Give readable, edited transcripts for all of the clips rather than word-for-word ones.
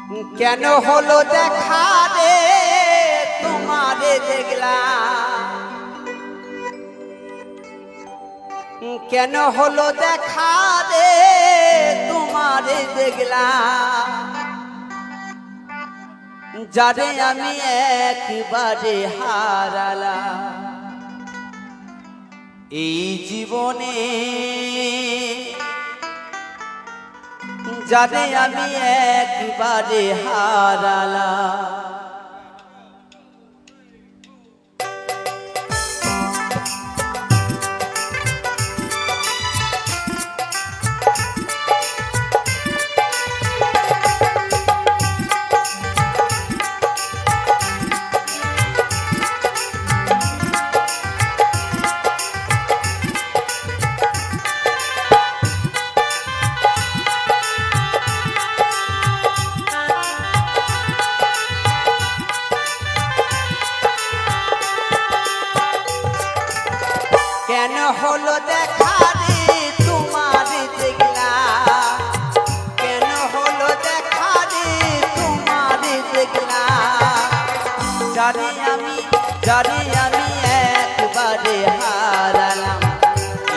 কেন হলো দেখা রে তোমারে দেখলাম, কেন হলো দেখা রে তোমারে দেখলাম, যারে আমি একবারে হারালাম এই জীবনে, যারে আমি একবারে হারালাম। কেন হলো দেখা রে তোমারে দেখলাম, কেন হলো দেখা রে তোমারে দেখলাম, যারে আমি একবারে হারালাম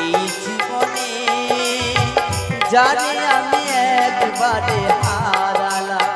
এই জীবনে, যারে আমি একবারে হারালাম।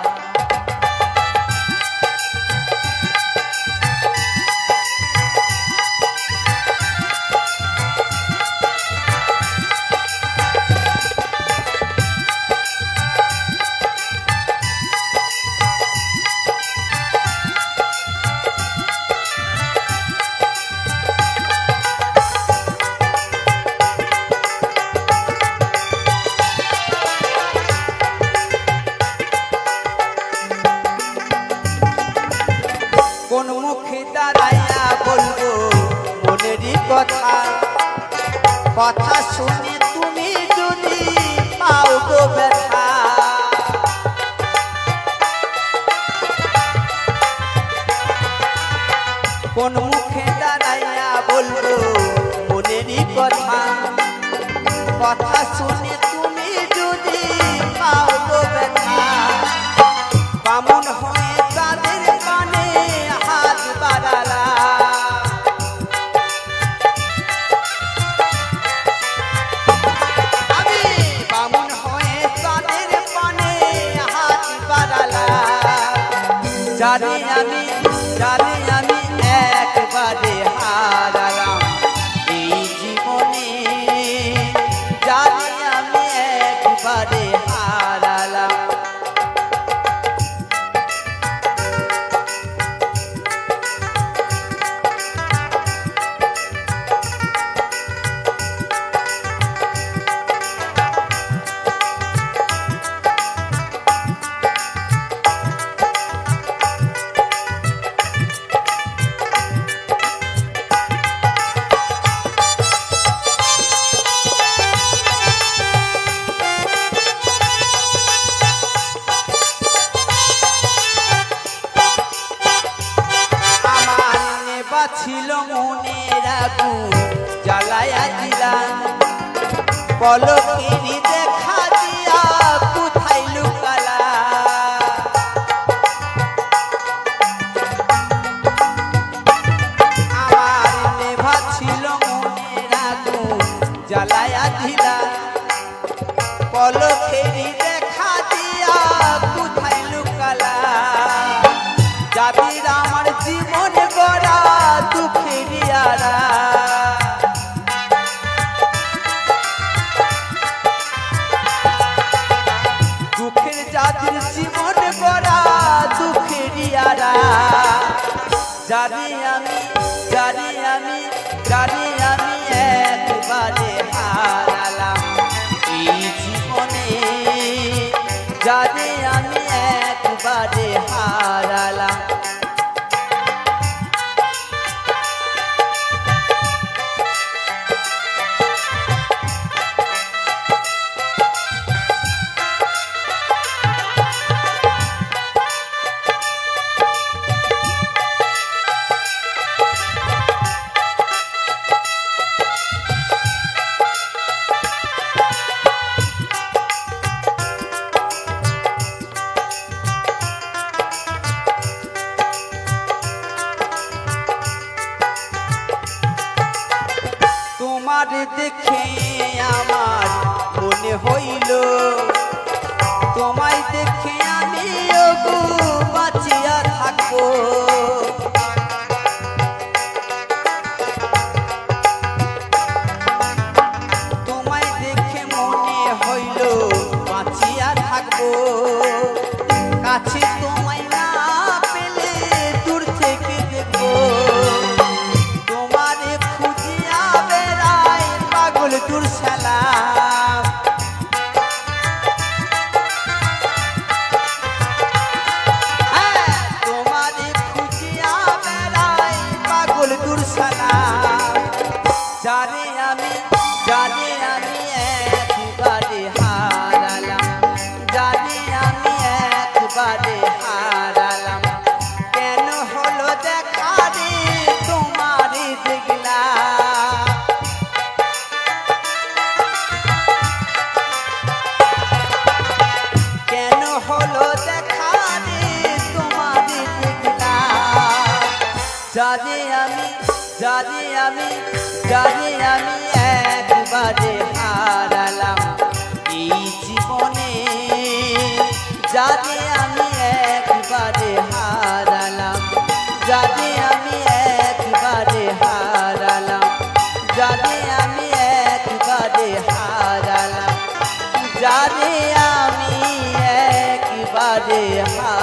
কোন মুখে দাঁড়াইয়া বলবো মনেরই কথা, কথা শুনে তুমি যদি পাও তো ব্যথা, কোন মুখে দাঁড়াইয়া বলবো মনেরই কথা, কথা শুনে তুমি যদি পাও তো ব্যথা, বামুন হয়ে তাদের কানে হাত বাড়ালা, আমি বামুন হয়ে তাদের কানে হাত বাড়ালা, যারে আমি একবারে হারালাম এই জীবনে, যারে আমি একবারে হারালাম। ছিল মনের আগুন জ্বালায়া দিলাম, পলকেরই দেখা দিয়া কোথায় লুকালা, আমার নেভা ছিল মনের আগুন জ্বালায়া দিলাম, পলকেরই দেখা দিয়া কোথায় লুকালা, যাবির আমার জীবন গড়া দুঃখের আড়া, দুঃখের জাতির জীবন গড়া দুঃখের আড়া, যারে আমি একবারে হারালাম এই জীবনে, যারে আমি একবারে হারালাম। দেখে আমার মনে হইল, তোমায় দেখে আমি ওগো বাঁচিয়া থাকবো। তোমায় দেখে মনে হইল বাঁচিয়া থাকবো, কাছে তোমায় না পেলে দূর থেকে দেখবো। তোমারে খুঁজিয়া বেড়াই পাগল দূর সালাম, তোমারে খুঁজিয়া বেড়াই পাগল দূর সালাম। জানি আমি একবারে হারালাম, জানি আমি একবারে হারালাম। কেন হলো দেখা রে তোমারে দেখলাম, কেন হলো দেখা রে তোমারে দেখলাম। জানি আমি একবারে হারালাম এই জীবনে, জানি আমি একবারে হারালাম, জানি আমি একবারে হারালাম, জানি আমি একবারে হারালাম, জানি আমি একবারে হারালাম।